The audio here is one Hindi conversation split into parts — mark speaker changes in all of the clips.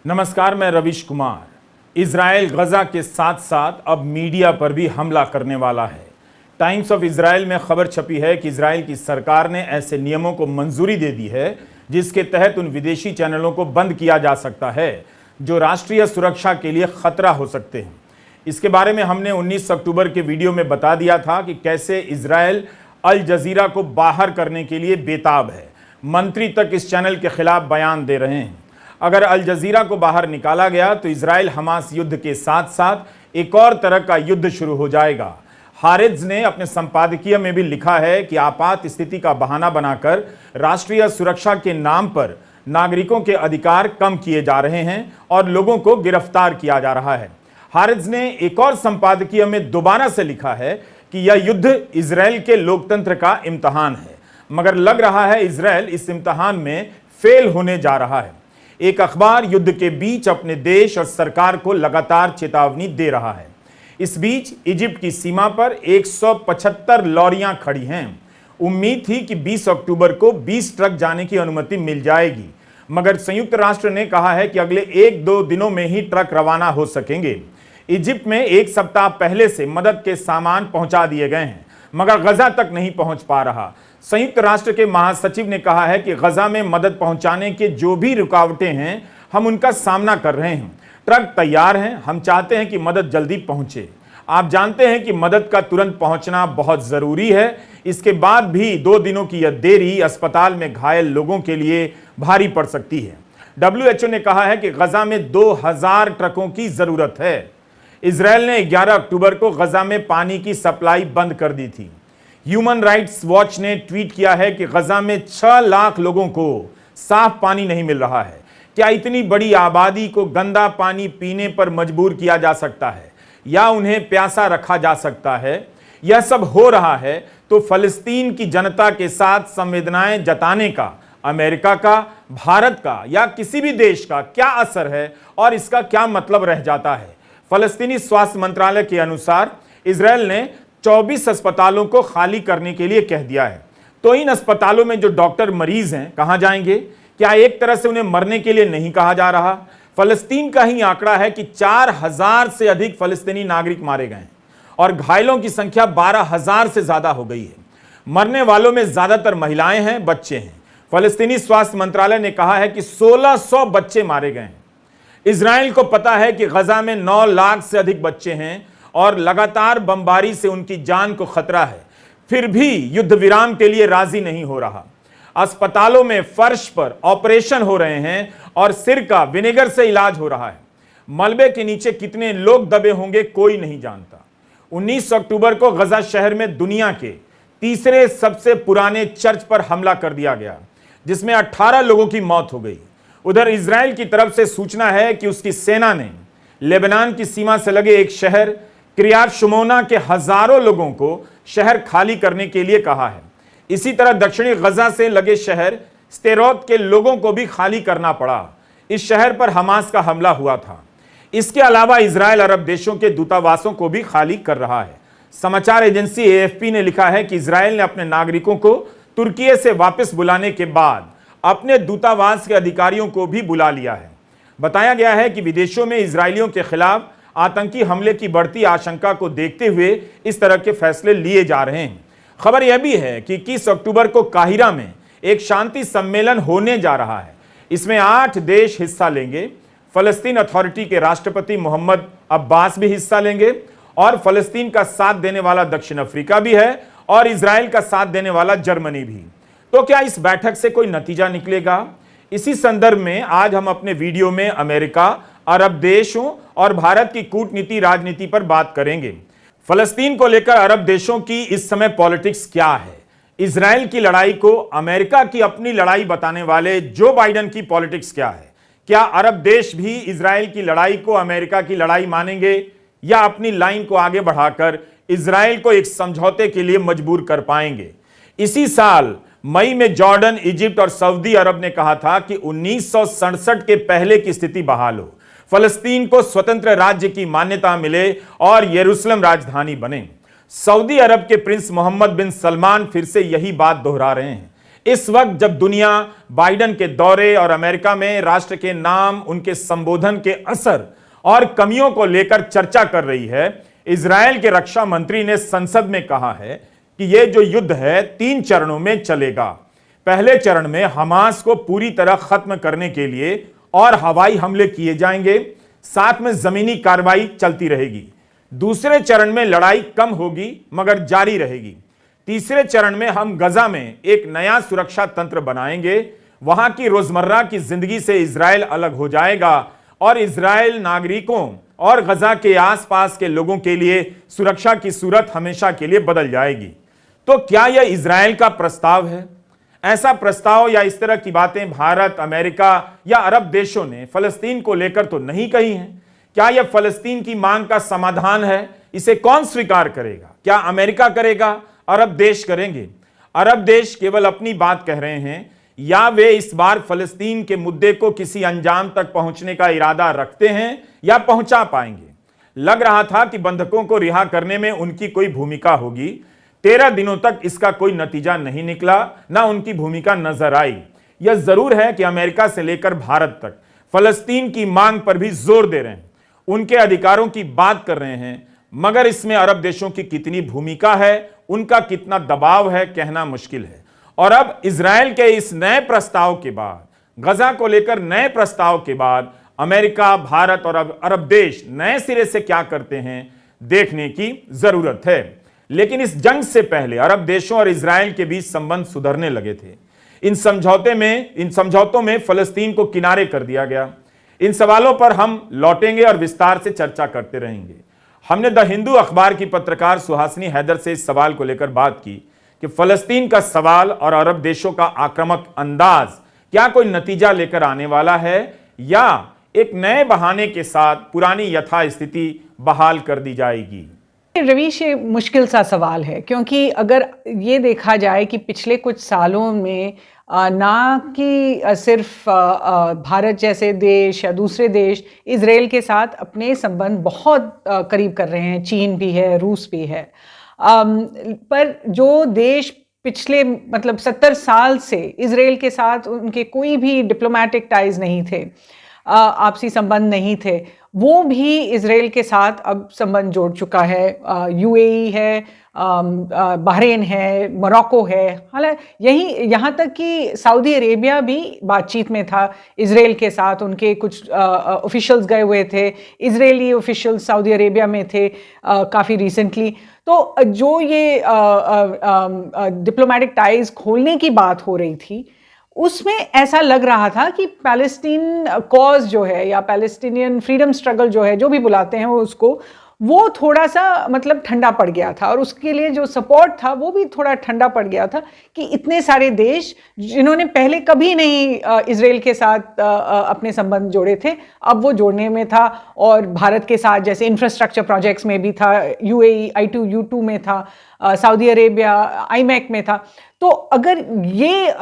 Speaker 1: नमस्कार, मैं रविश कुमार। इजराइल गजा के साथ साथ अब मीडिया पर भी हमला करने वाला है। टाइम्स ऑफ इजराइल में खबर छपी है कि इजराइल की सरकार ने ऐसे नियमों को मंजूरी दे दी है जिसके तहत उन विदेशी चैनलों को बंद किया जा सकता है जो राष्ट्रीय सुरक्षा के लिए खतरा हो सकते हैं। इसके बारे में हमने 19 अक्टूबर के वीडियो में बता दिया था कि कैसे इजराइल अल जजीरा को बाहर करने के लिए बेताब है। मंत्री तक इस चैनल के खिलाफ बयान दे रहे हैं। अगर अल जजीरा को बाहर निकाला गया तो इजराइल हमास युद्ध के साथ साथ एक और तरह का युद्ध शुरू हो जाएगा। हारित्ज ने अपने संपादकीय में भी लिखा है कि आपात स्थिति का बहाना बनाकर राष्ट्रीय सुरक्षा के नाम पर नागरिकों के अधिकार कम किए जा रहे हैं और लोगों को गिरफ्तार किया जा रहा है। हारित्ज ने एक और संपादकीय में दोबारा से लिखा है कि यह युद्ध इजराइल के लोकतंत्र का इम्तहान है, मगर लग रहा है इजराइल इस इम्तहान में फेल होने जा रहा है। एक अखबार युद्ध के बीच अपने देश और सरकार को लगातार चेतावनी दे रहा है। इस बीच इजिप्ट की सीमा पर 175 लॉरियां खड़ी हैं। उम्मीद थी कि 20 अक्टूबर को 20 ट्रक जाने की अनुमति मिल जाएगी, मगर संयुक्त राष्ट्र ने कहा है कि अगले 1-2 दिनों में ही ट्रक रवाना हो सकेंगे। इजिप्ट में एक सप्ताह पहले से मदद के सामान पहुंचा दिए गए हैं, मगर गजा तक नहीं पहुंच पा रहा। संयुक्त राष्ट्र के महासचिव ने कहा है कि गजा में मदद पहुंचाने के जो भी रुकावटें हैं हम उनका सामना कर रहे हैं। ट्रक तैयार हैं, हम चाहते हैं कि मदद जल्दी पहुंचे। आप जानते हैं कि मदद का तुरंत पहुंचना बहुत जरूरी है। इसके बाद भी 2 दिनों की यह देरी अस्पताल में घायल लोगों के लिए भारी पड़ सकती है। WHO ने कहा है कि गजा में 2000 ट्रकों की जरूरत है। इजराइल ने 11 अक्टूबर को गजा में पानी की सप्लाई बंद कर दी थी। ह्यूमन राइट्स वॉच ने ट्वीट किया है कि गजा में 6 लाख लोगों को साफ पानी नहीं मिल रहा है। क्या इतनी बड़ी आबादी को गंदा पानी पीने पर मजबूर किया जा सकता है या उन्हें प्यासा रखा जा सकता है? यह सब हो रहा है तो फलस्तीन की जनता के साथ संवेदनाएं जताने का अमेरिका का, भारत का या किसी भी देश का क्या असर है और इसका क्या मतलब रह जाता है? फलस्तीनी स्वास्थ्य मंत्रालय के अनुसार इजराइल ने 24 अस्पतालों को खाली करने के लिए कह दिया है। तो इन अस्पतालों में जो डॉक्टर मरीज हैं कहां जाएंगे? क्या एक तरह से उन्हें मरने के लिए नहीं कहा जा रहा? फलस्तीन का ही आंकड़ा है कि 4000 से अधिक फलस्तीनी नागरिक मारे गए हैं और घायलों की संख्या 12000 से ज्यादा हो गई है। मरने वालों में ज्यादातर महिलाएं हैं, बच्चे हैं। फलस्तीनी स्वास्थ्य मंत्रालय ने कहा है कि 1600 बच्चे मारे गए हैं। इजराइल को पता है कि गजा में 9 लाख से अधिक बच्चे हैं और लगातार बमबारी से उनकी जान को खतरा है, फिर भी युद्ध विराम के लिए राजी नहीं हो रहा। अस्पतालों में फर्श पर ऑपरेशन हो रहे हैं और सिर का विनेगर से इलाज हो रहा है। मलबे के नीचे कितने लोग दबे होंगे कोई नहीं जानता। 19 अक्टूबर को गजा शहर में दुनिया के तीसरे सबसे पुराने चर्च पर हमला कर दिया गया, जिसमें 18 लोगों की मौत हो गई। उधर इजराइल की तरफ से सूचना है कि उसकी सेना ने लेबनान की सीमा से लगे एक शहर किर्यात शमोना के हजारों लोगों को शहर खाली करने के लिए कहा है। इसी तरह दक्षिणी गजा से लगे शहर स्तेरोत के लोगों को भी खाली करना पड़ा। इस शहर पर हमास का हमला हुआ था। इसके अलावा इजराइल अरब देशों के दूतावासों को भी खाली कर रहा है। समाचार एजेंसी AFP ने लिखा है कि इजराइल ने अपने नागरिकों को तुर्की से वापस बुलाने के बाद अपने दूतावास के अधिकारियों को भी बुला लिया है। बताया गया है कि विदेशों में इजरायलियों के खिलाफ आतंकी हमले की बढ़ती आशंका को देखते हुए इस तरह के फैसले लिए जा रहे हैं। खबर यह भी है कि 21 अक्टूबर को काहिरा में एक शांति सम्मेलन होने जा रहा है। इसमें 8 देश हिस्सा लेंगे। फलस्तीन अथॉरिटी के राष्ट्रपति मोहम्मद अब्बास भी हिस्सा लेंगे और फलस्तीन का साथ देने वाला दक्षिण अफ्रीका भी है और इजराइल का साथ देने वाला जर्मनी भी। तो क्या इस बैठक से कोई नतीजा निकलेगा? इसी संदर्भ में आज हम अपने वीडियो में अमेरिका, अरब देशों और भारत की कूटनीति राजनीति पर बात करेंगे। फलस्तीन को लेकर अरब देशों की इस समय पॉलिटिक्स क्या है? इजराइल की लड़ाई को अमेरिका की अपनी लड़ाई बताने वाले जो बाइडेन की पॉलिटिक्स क्या है? क्या अरब देश भी इजराइल की लड़ाई को अमेरिका की लड़ाई मानेंगे या अपनी लाइन को आगे बढ़ाकर इजराइल को एक समझौते के लिए मजबूर कर पाएंगे? इसी साल मई में जॉर्डन, इजिप्ट और सऊदी अरब ने कहा था कि 1967 के पहले की स्थिति बहाल हो, फलस्तीन को स्वतंत्र राज्य की मान्यता मिले और यरूशलेम राजधानी बने। सऊदी अरब के प्रिंस मोहम्मद बिन सलमान फिर से यही बात दोहरा रहे हैं। इस वक्त जब दुनिया बाइडेन के दौरे और अमेरिका में राष्ट्र के नाम, उनके संबोधन के असर और कमियों को लेकर चर्चा कर रही है, इजरायल के रक्षा मंत्री ने संसद में कहा है कि यह जो युद्ध है 3 चरणों में चलेगा। पहले चरण में हमास को पूरी तरह खत्म करने के लिए और हवाई हमले किए जाएंगे, साथ में जमीनी कार्रवाई चलती रहेगी। दूसरे चरण में लड़ाई कम होगी मगर जारी रहेगी। तीसरे चरण में हम गजा में एक नया सुरक्षा तंत्र बनाएंगे। वहां की रोजमर्रा की जिंदगी से इजरायल अलग हो जाएगा और इजरायल नागरिकों और गजा के आसपास के लोगों के लिए सुरक्षा की सूरत हमेशा के लिए बदल जाएगी। तो क्या यह इजरायल का प्रस्ताव है? ऐसा प्रस्ताव या इस तरह की बातें भारत, अमेरिका या अरब देशों ने फलस्तीन को लेकर तो नहीं कही हैं। क्या यह फलस्तीन की मांग का समाधान है? इसे कौन स्वीकार करेगा? क्या अमेरिका करेगा? अरब देश करेंगे? अरब देश केवल अपनी बात कह रहे हैं या वे इस बार फलस्तीन के मुद्दे को किसी अंजाम तक पहुंचने का इरादा रखते हैं या पहुंचा पाएंगे? लग रहा था कि बंधकों को रिहा करने में उनकी कोई भूमिका होगी। 13 दिनों तक इसका कोई नतीजा नहीं निकला, ना उनकी भूमिका नजर आई। यह जरूर है कि अमेरिका से लेकर भारत तक फलस्तीन की मांग पर भी जोर दे रहे हैं, उनके अधिकारों की बात कर रहे हैं, मगर इसमें अरब देशों की कितनी भूमिका है, उनका कितना दबाव है, कहना मुश्किल है। और अब इजरायल के इस नए प्रस्ताव के बाद, गजा को लेकर नए प्रस्ताव के बाद अमेरिका, भारत और अरब देश नए सिरे से क्या करते हैं, देखने की जरूरत है। लेकिन इस जंग से पहले अरब देशों और इजरायल के बीच संबंध सुधरने लगे थे। इन समझौतों में फलस्तीन को किनारे कर दिया गया। इन सवालों पर हम लौटेंगे और विस्तार से चर्चा करते रहेंगे। हमने द हिंदू अखबार की पत्रकार सुहासिनी हैदर से इस सवाल को लेकर बात की कि फलस्तीन का सवाल और अरब देशों का आक्रामक अंदाज क्या कोई नतीजा लेकर आने वाला है या एक नए बहाने के साथ पुरानी यथास्थिति बहाल कर दी जाएगी?
Speaker 2: रवीश, ये मुश्किल सा सवाल है, क्योंकि अगर ये देखा जाए कि पिछले कुछ सालों में ना कि सिर्फ भारत जैसे देश या दूसरे देश इजराइल के साथ अपने संबंध बहुत करीब कर रहे हैं, चीन भी है, रूस भी है, पर जो देश पिछले 70 साल से इजराइल के साथ उनके कोई भी डिप्लोमेटिक टाइज नहीं थे, आपसी संबंध नहीं थे, वो भी इजराइल के साथ अब संबंध जोड़ चुका है। यूएई है, बहरीन है, मोरक्को है, हालांकि यहाँ तक कि सऊदी अरेबिया भी बातचीत में था इजराइल के साथ। उनके कुछ ऑफिशियल्स गए हुए थे, इजरायली ऑफिशियल्स सऊदी अरेबिया में थे काफ़ी रिसेंटली। तो जो ये डिप्लोमेटिक टाइज खोलने की बात हो रही थी, उसमें ऐसा लग रहा था कि पैलेस्टीन कॉज जो है या पैलेस्टीनियन फ्रीडम स्ट्रगल जो है, जो भी बुलाते हैं वो थोड़ा सा ठंडा पड़ गया था, और उसके लिए जो सपोर्ट था वो भी थोड़ा ठंडा पड़ गया था कि इतने सारे देश जिन्होंने पहले कभी नहीं इजराइल के साथ अपने संबंध जोड़े थे, अब वो जोड़ने में था। और भारत के साथ जैसे इंफ्रास्ट्रक्चर प्रोजेक्ट्स में भी था, यूएई I2U2 में था, सऊदी अरेबिया IMEC में था। तो अगर ये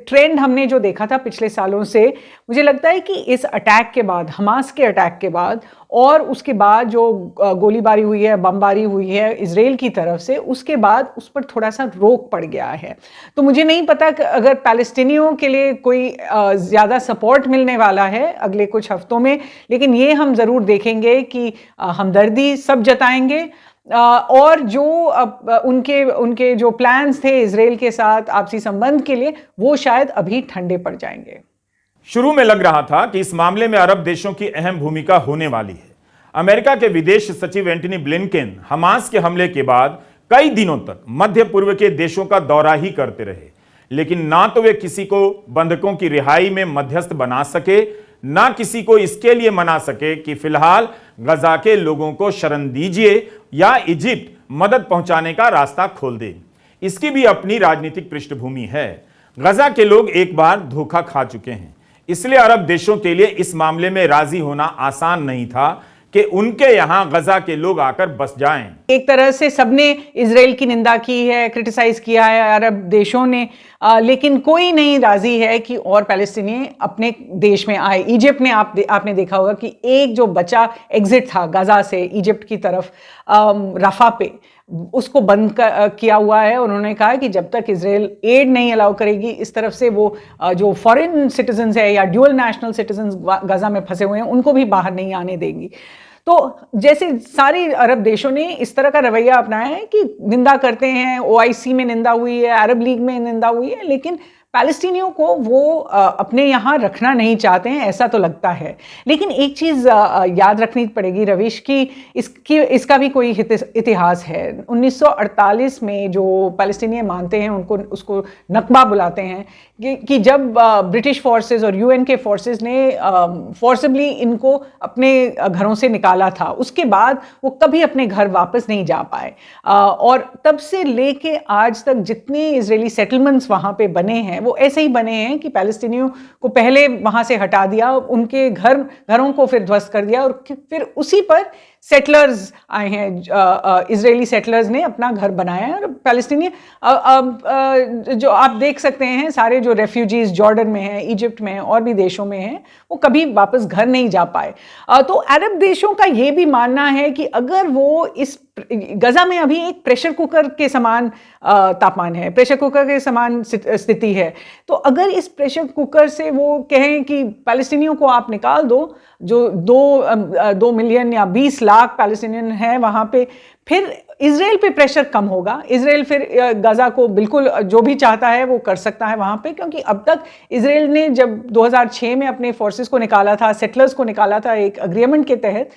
Speaker 2: ट्रेंड हमने जो देखा था पिछले सालों से, मुझे लगता है कि इस अटैक के बाद, हमास के अटैक के बाद और उसके बाद जो गोलीबारी हुई है, बमबारी हुई है इजराइल की तरफ से, उसके बाद उस पर थोड़ा सा रोक पड़ गया है। तो मुझे नहीं पता कि अगर पैलेस्टीनियों के लिए कोई ज़्यादा सपोर्ट मिलने वाला है अगले कुछ हफ्तों में, लेकिन ये हम ज़रूर देखेंगे कि हमदर्दी सब जताएंगे और जो उनके जो प्लान्स थे इजराइल के साथ आपसी संबंध के लिए, वो शायद अभी ठंडे पड़ जाएंगे।
Speaker 1: शुरू में लग रहा था कि इस मामले में अरब देशों की अहम भूमिका होने वाली है। अमेरिका के विदेश सचिव एंटनी ब्लिंकेन हमास के हमले के बाद कई दिनों तक मध्य पूर्व के देशों का दौरा ही करते रहे, लेकिन ना तो वे किसी को बंधकों की रिहाई में मध्यस्थ बना सके, ना किसी को इसके लिए मना सके कि फिलहाल गजा के लोगों को शरण दीजिए या इजिप्ट मदद पहुंचाने का रास्ता खोल दे। इसकी भी अपनी राजनीतिक पृष्ठभूमि है। गजा के लोग एक बार धोखा खा चुके हैं, इसलिए अरब देशों के लिए इस मामले में राजी होना आसान नहीं था कि उनके यहां गजा के लोग आकर बस जाएं।
Speaker 2: एक तरह से सबने इजराइल की निंदा की है, क्रिटिसाइज किया है अरब देशों ने, लेकिन कोई नहीं राजी है कि और पैलेस्टीनी अपने देश में आए। इजिप्ट ने आपने देखा होगा कि एक जो बचा एग्जिट था गजा से इजिप्ट की तरफ रफा पे, उसको बंद किया हुआ है। उन्होंने कहा कि जब तक इजराइल एड नहीं अलाउ करेगी इस तरफ से, वो जो फॉरेन सिटीजन्स है या ड्यूअल नेशनल सिटीजन्स गजा में फंसे हुए हैं उनको भी बाहर नहीं आने देंगी। तो जैसे सारी अरब देशों ने इस तरह का रवैया अपनाया है कि निंदा करते हैं, ओआईसी में निंदा हुई है, अरब लीग में निंदा हुई है, लेकिन पैलेस्टीनियों को वो अपने यहाँ रखना नहीं चाहते हैं, ऐसा तो लगता है। लेकिन एक चीज़ याद रखनी पड़ेगी रविश कि इसका भी कोई इतिहास है। 1948 में जो पैलेस्टीनियन मानते हैं उनको उसको नकबा बुलाते हैं कि जब ब्रिटिश फोर्सेस और यूएन के फोर्सेस ने फोर्सिबली इनको अपने घरों से निकाला था, उसके बाद वो कभी अपने घर वापस नहीं जा पाए। और तब से लेके आज तक जितने इजरायली सेटलमेंट्स वहाँ पे बने हैं वो ऐसे ही बने हैं कि पैलेस्टीनियों को पहले वहाँ से हटा दिया, उनके घरों को फिर ध्वस्त कर दिया, और फिर उसी पर सेटलर्स आए हैं, इजरायली सेटलर्स ने अपना घर बनाया है। और पैलेस्टीनी जो आप देख सकते हैं, सारे जो रेफ्यूजीज जॉर्डन में हैं, इजिप्ट में हैं, और भी देशों में हैं, वो कभी वापस घर नहीं जा पाए। तो अरब देशों का ये भी मानना है कि अगर वो इस गजा में अभी एक प्रेशर कुकर के समान तापमान है, प्रेशर कुकर के समान स्थिति है, तो अगर इस प्रेशर कुकर से वो कहें कि पैलेस्टीनियों को आप निकाल दो, जो 2 मिलियन या 20 लाख पैलेस्टीनियन हैं वहाँ पे, फिर इजराइल पे प्रेशर कम होगा। इजराइल फिर गजा को बिल्कुल जो भी चाहता है वो कर सकता है वहाँ पे, क्योंकि अब तक इजराइल ने जब 2006 में अपने फोर्सेस को निकाला था, सेटलर्स को निकाला था एक अग्रीमेंट के तहत,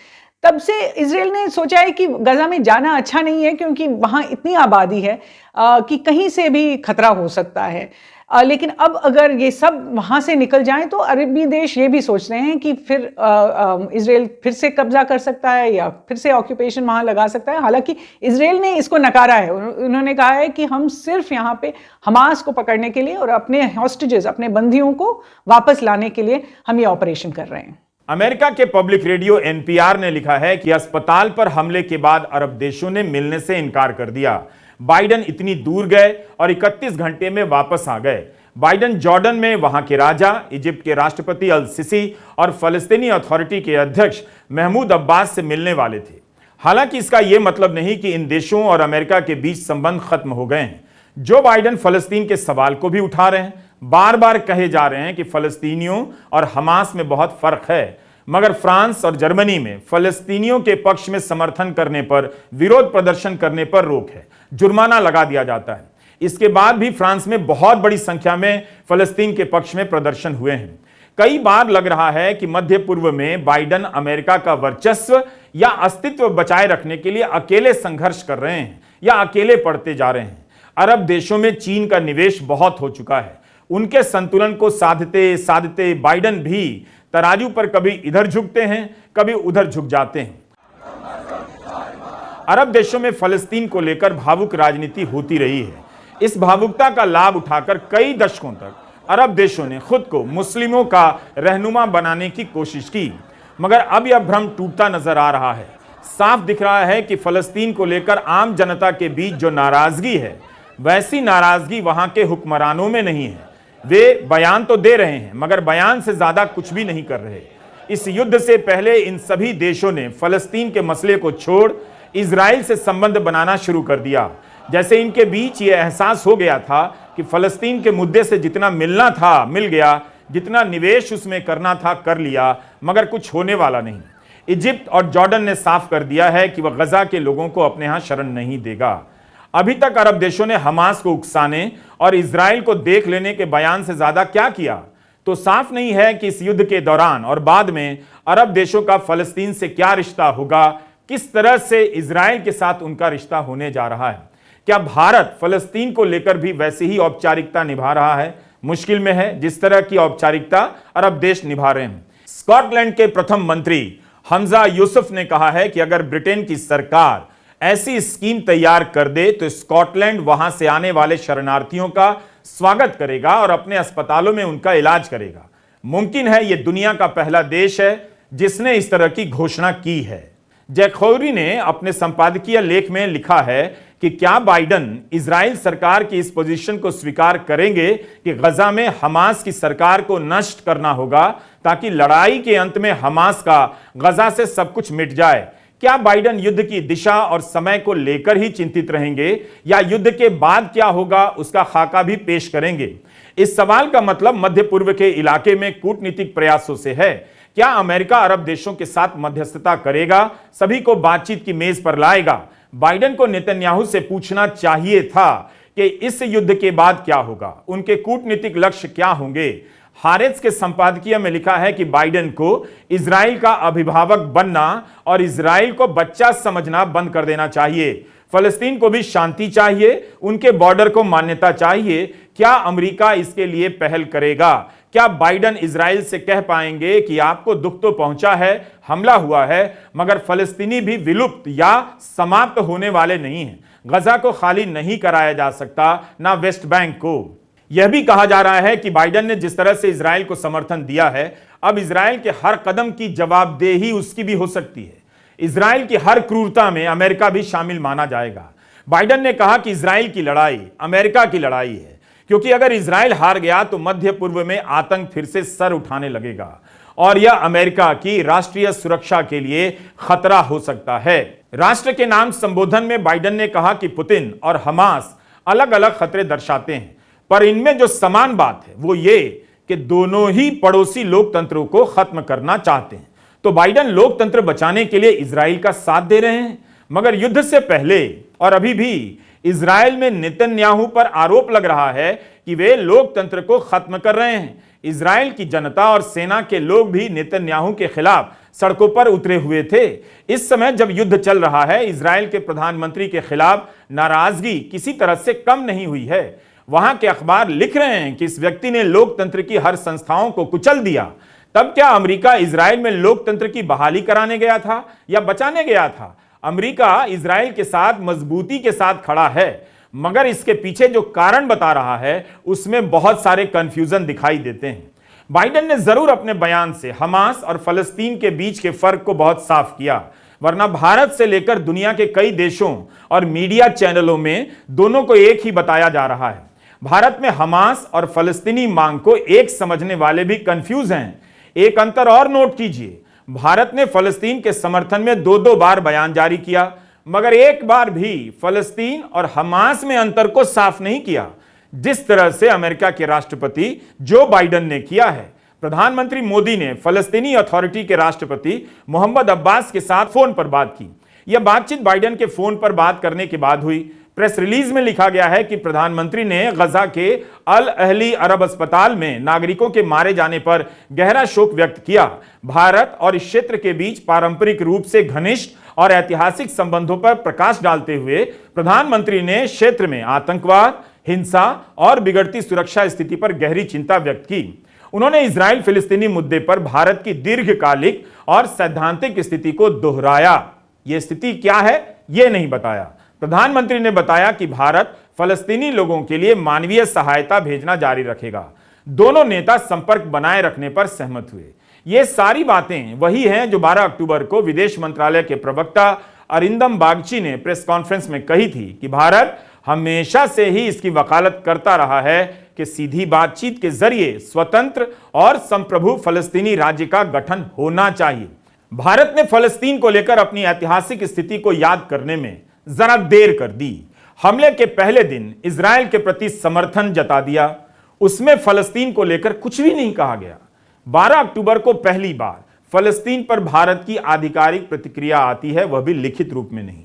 Speaker 2: तब से इजराइल ने सोचा है कि गजा में जाना अच्छा नहीं है, क्योंकि वहाँ इतनी आबादी है कि कहीं से भी खतरा हो सकता है। लेकिन अब अगर ये सब वहाँ से निकल जाएं तो अरबी देश ये भी सोच रहे हैं कि फिर इजराइल फिर से कब्जा कर सकता है या फिर से ऑक्यूपेशन वहाँ लगा सकता है। हालांकि इजराइल ने इसको नकारा है। उन्होंने कहा है कि हम सिर्फ यहाँ पे हमास को पकड़ने के लिए और अपने हॉस्टेजेस, अपने बंदियों को वापस लाने के लिए हम ये ऑपरेशन कर रहे हैं।
Speaker 1: अमेरिका के पब्लिक रेडियो एनपीआर ने लिखा है कि अस्पताल पर हमले के बाद अरब देशों ने मिलने से इनकार कर दिया। बाइडन इतनी दूर गए और 31 घंटे में वापस आ गए। बाइडन जॉर्डन में वहां के राजा, इजिप्ट के राष्ट्रपति अल सिसी और फलस्तीनी अथॉरिटी के अध्यक्ष महमूद अब्बास से मिलने वाले थे। हालांकि इसका यह मतलब नहीं कि इन देशों और अमेरिका के बीच संबंध खत्म हो गए हैं। जो बाइडन फलस्तीन के सवाल को भी उठा रहे हैं, बार बार कहे जा रहे हैं कि फलस्तीनियों और हमास में बहुत फर्क है, मगर फ्रांस और जर्मनी में फलस्तीनियों के पक्ष में समर्थन करने पर, विरोध प्रदर्शन करने पर रोक है, जुर्माना लगा दिया जाता है। इसके बाद भी फ्रांस में बहुत बड़ी संख्या में फलस्तीन के पक्ष में प्रदर्शन हुए हैं। कई बार लग रहा है कि मध्य पूर्व में बाइडन अमेरिका का वर्चस्व या अस्तित्व बचाए रखने के लिए अकेले संघर्ष कर रहे हैं या अकेले पड़ते जा रहे हैं। अरब देशों में चीन का निवेश बहुत हो चुका है। उनके संतुलन को साधते साधते बाइडन भी तराजू पर कभी इधर झुकते हैं, कभी उधर झुक जाते हैं। अरब देशों में फलस्तीन को लेकर भावुक राजनीति होती रही है। इस भावुकता का लाभ उठाकर कई दशकों तक अरब देशों ने खुद को मुस्लिमों का रहनुमा बनाने की कोशिश की, मगर अब यह भ्रम टूटता नजर आ रहा है। साफ दिख रहा है कि फलस्तीन को लेकर आम जनता के बीच जो नाराजगी है, वैसी नाराजगी वहां के हुक्मरानों में नहीं है। वे बयान तो दे रहे हैं, मगर बयान से ज्यादा कुछ भी नहीं कर रहे। इस युद्ध से पहले इन सभी देशों ने फलस्तीन के मसले को छोड़ इजराइल से संबंध बनाना शुरू कर दिया। जैसे इनके बीच ये एहसास हो गया था कि फलस्तीन के मुद्दे से जितना मिलना था मिल गया, जितना निवेश उसमें करना था कर लिया, मगर कुछ होने वाला नहीं। इजिप्ट और जॉर्डन ने साफ कर दिया है कि वह गजा के लोगों को अपने यहां शरण नहीं देगा। अभी तक अरब देशों ने हमास को उकसाने और इजराइल को देख लेने के बयान से ज्यादा क्या किया? तो साफ नहीं है कि इस युद्ध के दौरान और बाद में अरब देशों का फलस्तीन से क्या रिश्ता होगा, किस तरह से इजराइल के साथ उनका रिश्ता होने जा रहा है। क्या भारत फलस्तीन को लेकर भी वैसी ही औपचारिकता निभा रहा है? मुश्किल में है जिस तरह की औपचारिकता अरब देश निभा रहे हैं। स्कॉटलैंड के प्रथम मंत्री हमजा यूसुफ ने कहा है कि अगर ब्रिटेन की सरकार ऐसी स्कीम तैयार कर दे तो स्कॉटलैंड वहां से आने वाले शरणार्थियों का स्वागत करेगा और अपने अस्पतालों में उनका इलाज करेगा। मुमकिन है यह दुनिया का पहला देश है जिसने इस तरह की घोषणा की है। जैक खौरी ने अपने संपादकीय लेख में लिखा है कि क्या बाइडन इजराइल सरकार की इस पोजीशन को स्वीकार करेंगे कि गजा में हमास की सरकार को नष्ट करना होगा ताकि लड़ाई के अंत में हमास का गजा से सब कुछ मिट जाए। क्या बाइडेन युद्ध की दिशा और समय को लेकर ही चिंतित रहेंगे या युद्ध के बाद क्या होगा उसका खाका भी पेश करेंगे? इस सवाल का मतलब मध्य पूर्व के इलाके में कूटनीतिक प्रयासों से है। क्या अमेरिका अरब देशों के साथ मध्यस्थता करेगा, सभी को बातचीत की मेज पर लाएगा? बाइडेन को नेतन्याहू से पूछना चाहिए था कि इस युद्ध के बाद क्या होगा, उनके कूटनीतिक लक्ष्य क्या होंगे। हारेट्स के संपादकीय में लिखा है कि बाइडेन को इजराइल का अभिभावक बनना और इजराइल को बच्चा समझना बंद कर देना चाहिए। फलस्तीन को भी शांति चाहिए, उनके बॉर्डर को मान्यता चाहिए। क्या अमेरिका इसके लिए पहल करेगा? क्या बाइडेन इजराइल से कह पाएंगे कि आपको दुख तो पहुंचा है, हमला हुआ है, मगर फलस्तीनी भी विलुप्त या समाप्त होने वाले नहीं हैं। गजा को खाली नहीं कराया जा सकता, ना वेस्ट बैंक को। यह भी कहा जा रहा है कि बाइडेन ने जिस तरह से इजराइल को समर्थन दिया है, अब इजराइल के हर कदम की जवाबदेही उसकी भी हो सकती है। इजराइल की हर क्रूरता में अमेरिका भी शामिल माना जाएगा। बाइडेन ने कहा कि इजराइल की लड़ाई अमेरिका की लड़ाई है, क्योंकि अगर इजराइल हार गया तो मध्य पूर्व में आतंक फिर से सर उठाने लगेगा और यह अमेरिका की राष्ट्रीय सुरक्षा के लिए खतरा हो सकता है। राष्ट्र के नाम संबोधन में बाइडेन ने कहा कि पुतिन और हमास अलग अलग खतरे दर्शाते हैं, पर इनमें जो समान बात है वो ये कि दोनों ही पड़ोसी लोकतंत्रों को खत्म करना चाहते हैं। तो बाइडेन लोकतंत्र बचाने के लिए इजराइल का साथ दे रहे हैं, मगर युद्ध से पहले और अभी भी इजराइल में नेतन्याहू पर आरोप लग रहा है कि वे लोकतंत्र को खत्म कर रहे हैं। इजराइल की जनता और सेना के लोग भी नेतन्याहू के खिलाफ सड़कों पर उतरे हुए थे। इस समय जब युद्ध चल रहा है, इजराइल के प्रधानमंत्री के खिलाफ नाराजगी किसी तरह से कम नहीं हुई है। वहां के अखबार लिख रहे हैं कि इस व्यक्ति ने लोकतंत्र की हर संस्थाओं को कुचल दिया। तब क्या अमेरिका इजराइल में लोकतंत्र की बहाली कराने गया था या बचाने गया था? अमेरिका इजराइल के साथ मजबूती के साथ खड़ा है, मगर इसके पीछे जो कारण बता रहा है उसमें बहुत सारे कंफ्यूजन दिखाई देते हैं। बाइडेन ने जरूर अपने बयान से हमास और फलस्तीन के बीच के फर्क को बहुत साफ किया, वरना भारत से लेकर दुनिया के कई देशों और मीडिया चैनलों में दोनों को एक ही बताया जा रहा है। भारत में हमास और फलस्तीनी मांग को एक समझने वाले भी कंफ्यूज हैं। एक अंतर और नोट कीजिए, भारत ने फलस्तीन के समर्थन में दो बार बयान जारी किया, मगर एक बार भी फलस्तीन और हमास में अंतर को साफ नहीं किया, जिस तरह से अमेरिका के राष्ट्रपति जो बाइडेन ने किया है। प्रधानमंत्री मोदी ने फलस्तीनी अथॉरिटी के राष्ट्रपति मोहम्मद अब्बास के साथ फोन पर बात की। यह बातचीत बाइडेन के फोन पर बात करने के बाद हुई। प्रेस रिलीज में लिखा गया है कि प्रधानमंत्री ने गजा के अल अहली अरब अस्पताल में नागरिकों के मारे जाने पर गहरा शोक व्यक्त किया। भारत और इस क्षेत्र के बीच पारंपरिक रूप से घनिष्ठ और ऐतिहासिक संबंधों पर प्रकाश डालते हुए प्रधानमंत्री ने क्षेत्र में आतंकवाद, हिंसा और बिगड़ती सुरक्षा स्थिति पर गहरी चिंता व्यक्त की। उन्होंने इजराइल फिलिस्तीनी मुद्दे पर भारत की दीर्घकालिक और सैद्धांतिक स्थिति को दोहराया। यह स्थिति क्या है यह नहीं बताया। प्रधानमंत्री ने बताया कि भारत फलस्तीनी लोगों के लिए मानवीय सहायता भेजना जारी रखेगा। दोनों नेता संपर्क बनाए रखने पर सहमत हुए। ये सारी बातें वही हैं जो 12 अक्टूबर को विदेश मंत्रालय के प्रवक्ता अरिंदम बागची ने प्रेस कॉन्फ्रेंस में कही थी कि भारत हमेशा से ही इसकी वकालत करता रहा है कि सीधी बातचीत के जरिए स्वतंत्र और संप्रभु फलस्तीनी राज्य का गठन होना चाहिए। भारत ने फलस्तीन को लेकर अपनी ऐतिहासिक स्थिति को याद करने में जरा देर कर दी। हमले के पहले दिन इजराइल के प्रति समर्थन जता दिया, उसमें फलस्तीन को लेकर कुछ भी नहीं कहा गया। 12 अक्टूबर को पहली बार फलस्तीन पर भारत की आधिकारिक प्रतिक्रिया आती है, वह भी लिखित रूप में नहीं।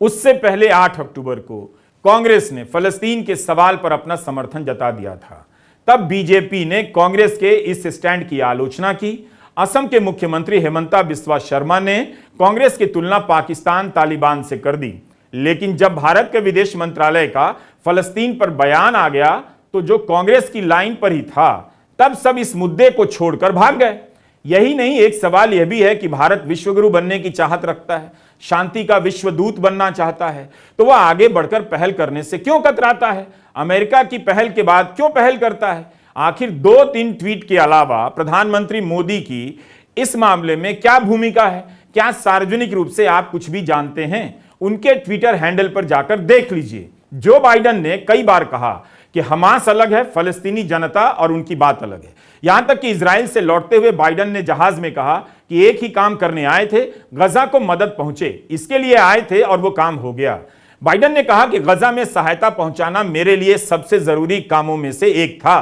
Speaker 1: उससे पहले 8 अक्टूबर को कांग्रेस ने फलस्तीन के सवाल पर अपना समर्थन जता दिया था। तब बीजेपी ने कांग्रेस के इस स्टैंड की आलोचना की। असम के मुख्यमंत्री हेमंता बिस्वा शर्मा ने कांग्रेस की तुलना पाकिस्तान तालिबान से कर दी। लेकिन जब भारत के विदेश मंत्रालय का फलस्तीन पर बयान आ गया तो जो कांग्रेस की लाइन पर ही था, तब सब इस मुद्दे को छोड़कर भाग गए। यही नहीं, एक सवाल यह भी है कि भारत विश्वगुरु बनने की चाहत रखता है, शांति का विश्वदूत बनना चाहता है, तो वह आगे बढ़कर पहल करने से क्यों कतराता है? अमेरिका की पहल के बाद क्यों पहल करता है? आखिर 2-3 ट्वीट के अलावा प्रधानमंत्री मोदी की इस मामले में क्या भूमिका है? क्या सार्वजनिक रूप से आप कुछ भी जानते हैं? उनके ट्विटर हैंडल पर जाकर देख लीजिए। जो बाइडेन ने कई बार कहा कि हमास अलग है, फलस्तीनी जनता और उनकी बात अलग है। यहां तक कि इजराइल से लौटते हुए बाइडेन ने जहाज में कहा कि एक ही काम करने आए थे, गजा को मदद पहुंचे, इसके लिए आए थे और वो काम हो गया। बाइडेन ने कहा कि गजा में सहायता पहुंचाना मेरे लिए सबसे जरूरी कामों में से एक था।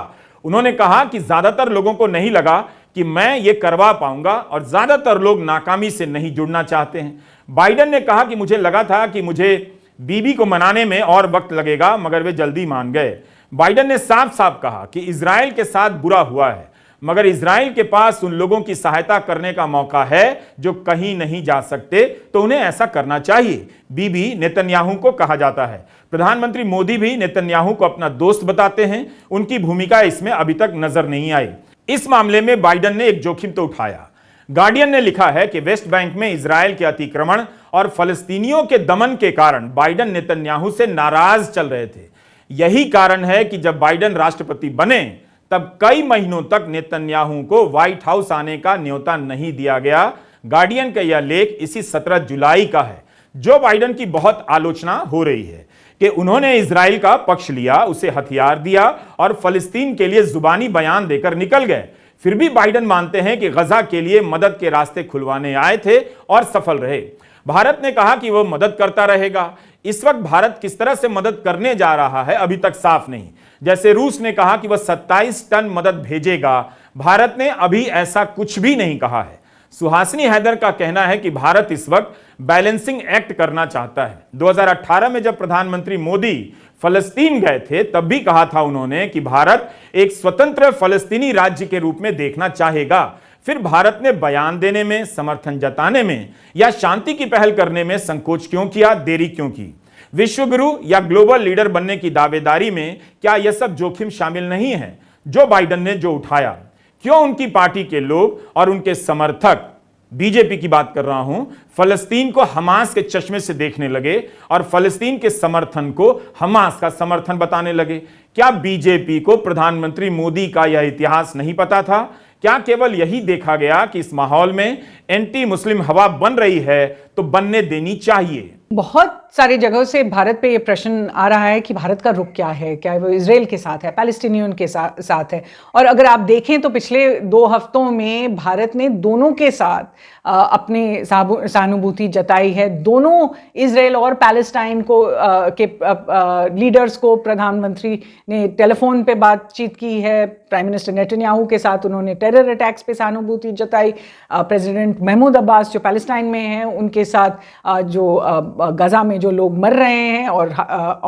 Speaker 1: उन्होंने कहा कि ज्यादातर लोगों को नहीं लगा कि मैं ये करवा पाऊंगा और ज्यादातर लोग नाकामी से नहीं जुड़ना चाहते हैं। बाइडेन ने कहा कि मुझे लगा था कि मुझे बीबी को मनाने में और वक्त लगेगा, मगर वे जल्दी मान गए। बाइडेन ने साफ साफ कहा कि इजराइल के साथ बुरा हुआ है, मगर इजराइल के पास उन लोगों की सहायता करने का मौका है जो कहीं नहीं जा सकते, तो उन्हें ऐसा करना चाहिए। बीबी नेतन्याहू को कहा जाता है। प्रधानमंत्री मोदी भी नेतन्याहू को अपना दोस्त बताते हैं। उनकी भूमिका इसमें अभी तक नजर नहीं आई। इस मामले में बाइडेन ने एक जोखिम तो उठाया। गार्डियन ने लिखा है कि वेस्ट बैंक में इजराइल के अतिक्रमण और फलस्तीनियों के दमन के कारण बाइडेन नेतन्याहू से नाराज चल रहे थे। यही कारण है कि जब बाइडेन राष्ट्रपति बने तब कई महीनों तक नेतन्याहू को व्हाइट हाउस आने का न्योता नहीं दिया गया। गार्डियन का यह लेख इसी 17 जुलाई का है। जो बाइडेन की बहुत आलोचना हो रही है कि उन्होंने इजराइल का पक्ष लिया, उसे हथियार दिया और फलस्तीन के लिए जुबानी बयान देकर निकल गए। फिर भी बाइडेन मानते हैं कि गजा के लिए मदद के रास्ते खुलवाने आए थे और सफल रहे। भारत ने कहा कि वह मदद करता रहेगा। इस वक्त भारत किस तरह से मदद करने जा रहा है अभी तक साफ नहीं। जैसे रूस ने कहा कि वह 27 टन मदद भेजेगा, भारत ने अभी ऐसा कुछ भी नहीं कहा है। सुहासिनी हैदर का कहना है कि भारत इस वक्त बैलेंसिंग एक्ट करना चाहता है। 2018 में जब प्रधानमंत्री मोदी फलस्तीन गए थे तब भी कहा था उन्होंने कि भारत एक स्वतंत्र फलस्तीनी राज्य के रूप में देखना चाहेगा। फिर भारत ने बयान देने में, समर्थन जताने में या शांति की पहल करने में संकोच क्यों किया, देरी क्यों की? विश्वगुरु या ग्लोबल लीडर बनने की दावेदारी में क्या यह सब जोखिम शामिल नहीं है जो बाइडेन ने जो उठाया? क्यों उनकी पार्टी के लोग और उनके समर्थक, बीजेपी की बात कर रहा हूं, फलस्तीन को हमास के चश्मे से देखने लगे और फलस्तीन के समर्थन को हमास का समर्थन बताने लगे? क्या बीजेपी को प्रधानमंत्री मोदी का यह इतिहास नहीं पता था? क्या केवल यही देखा गया कि इस माहौल में एंटी मुस्लिम हवा बन रही है तो बनने देनी चाहिए?
Speaker 2: बहुत सारी जगहों से भारत पे ये प्रश्न आ रहा है कि भारत का रुख क्या है, क्या वो इजराइल के साथ है, पैलेस्टीनियन के साथ है। और अगर आप देखें तो पिछले 2 हफ्तों में भारत ने दोनों के साथ अपनी सहानुभूति जताई है। दोनों इजराइल और पैलेस्टाइन को के लीडर्स को प्रधानमंत्री ने टेलीफोन पे बातचीत की है। प्राइम मिनिस्टर नेतन्याहू के साथ उन्होंने टेरर अटैक्स पे सहानुभूति जताई। प्रेसिडेंट महमूद अब्बास जो पैलेस्टाइन में हैं उनके साथ जो गजा में जो लोग मर रहे हैं और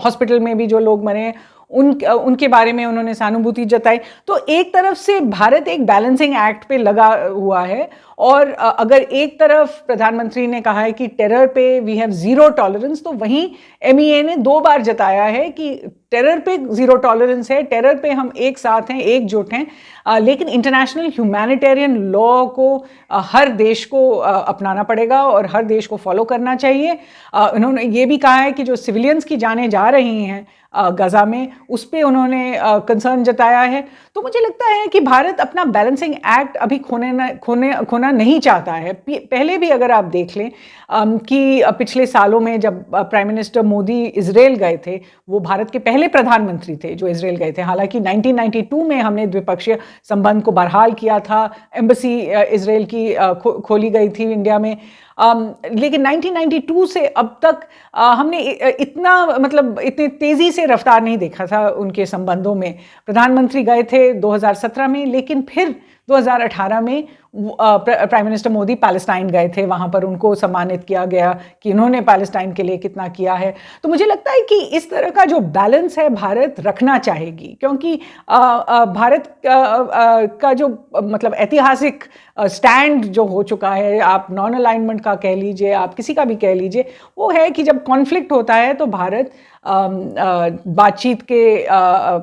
Speaker 2: हॉस्पिटल में भी जो लोग मरे हैं उनके बारे में उन्होंने सहानुभूति जताई। तो एक तरफ से भारत एक बैलेंसिंग एक्ट पे लगा हुआ है और अगर एक तरफ प्रधानमंत्री ने कहा है कि टेरर पे वी हैव जीरो टॉलरेंस, तो वहीं MEA ने 2 बार जताया है कि टेरर पे जीरो टॉलरेंस है, टेरर पे हम एक साथ हैं, एकजुट हैं। लेकिन इंटरनेशनल ह्यूमैनिटेरियन लॉ को हर देश को अपनाना पड़ेगा और हर देश को फॉलो करना चाहिए। उन्होंने ये भी कहा है कि जो सिविलियंस की जानें जा रही हैं गजा में, उस पे उन्होंने कंसर्न जताया है। तो मुझे लगता है कि भारत अपना बैलेंसिंग एक्ट अभी खोना नहीं चाहता है। पहले भी अगर आप देख लें कि पिछले सालों में जब प्राइम मिनिस्टर मोदी इजराइल गए थे, वो भारत के पहले प्रधानमंत्री थे जो इजराइल गए थे। हालांकि 1992 में हमने द्विपक्षीय संबंध को बहाल किया था, एम्बेसी इजराइल की खोली गई थी इंडिया में। लेकिन 1992 से अब तक हमने इतनी तेज़ी से रफ्तार नहीं देखा था उनके संबंधों में। प्रधानमंत्री गए थे 2017 में, लेकिन फिर 2018 में प्राइम मिनिस्टर मोदी पैलेस्टाइन गए थे। वहाँ पर उनको सम्मानित किया गया कि उन्होंने पैलेस्टाइन के लिए कितना किया है। तो मुझे लगता है कि इस तरह का जो बैलेंस है भारत रखना चाहेगी, क्योंकि भारत का जो ऐतिहासिक स्टैंड जो हो चुका है, आप नॉन अलाइनमेंट का कह लीजिए, आप किसी का भी कह लीजिए, वो है कि जब कॉन्फ्लिक्ट होता है तो भारत बातचीत के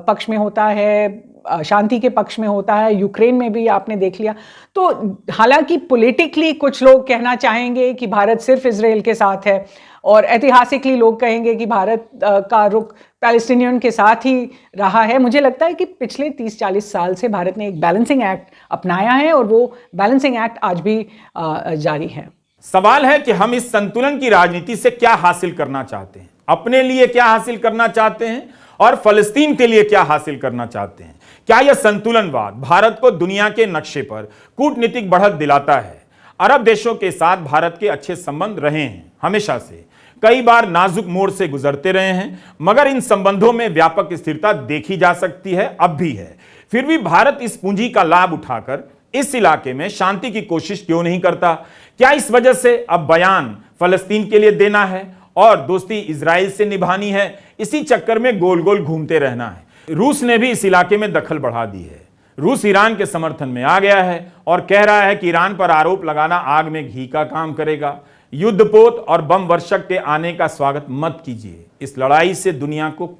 Speaker 2: पक्ष में होता है, शांति के पक्ष में होता है। यूक्रेन में भी आपने देख लिया। तो हालांकि पॉलिटिकली कुछ लोग कहना चाहेंगे कि भारत सिर्फ इजराइल के साथ है और ऐतिहासिकली लोग कहेंगे कि भारत का रुख पैलेस्टीनियन के साथ ही रहा है। मुझे लगता है कि पिछले 30-40 साल से भारत ने एक बैलेंसिंग एक्ट अपनाया है और वो बैलेंसिंग एक्ट आज भी जारी है।
Speaker 1: सवाल है कि हम इस संतुलन की राजनीति से क्या हासिल करना चाहते हैं, अपने लिए क्या हासिल करना चाहते हैं और फलस्तीन के लिए क्या हासिल करना चाहते हैं। क्या यह संतुलनवाद भारत को दुनिया के नक्शे पर कूटनीतिक बढ़त दिलाता है। अरब देशों के साथ भारत के अच्छे संबंध रहे हैं हमेशा से, कई बार नाजुक मोड़ से गुजरते रहे हैं, मगर इन संबंधों में व्यापक स्थिरता देखी जा सकती है, अब भी है। फिर भी भारत इस पूंजी का लाभ उठाकर इस इलाके में शांति की कोशिश क्यों नहीं करता। क्या इस वजह से अब बयान फलस्तीन के लिए देना है और दोस्ती इजराइल से निभानी है, इसी चक्कर में गोल गोल घूमते रहना है। रूस ने भी इस इलाके में दखल बढ़ा दी है। रूस ईरान के समर्थन में आ गया है और कह रहा है कि ईरान पर आरोप लगाना आग में घी का काम करेगा। युद्धपोत और बम वर्षक के आने का स्वागत मत कीजिए। इस लड़ाई से दुनिया को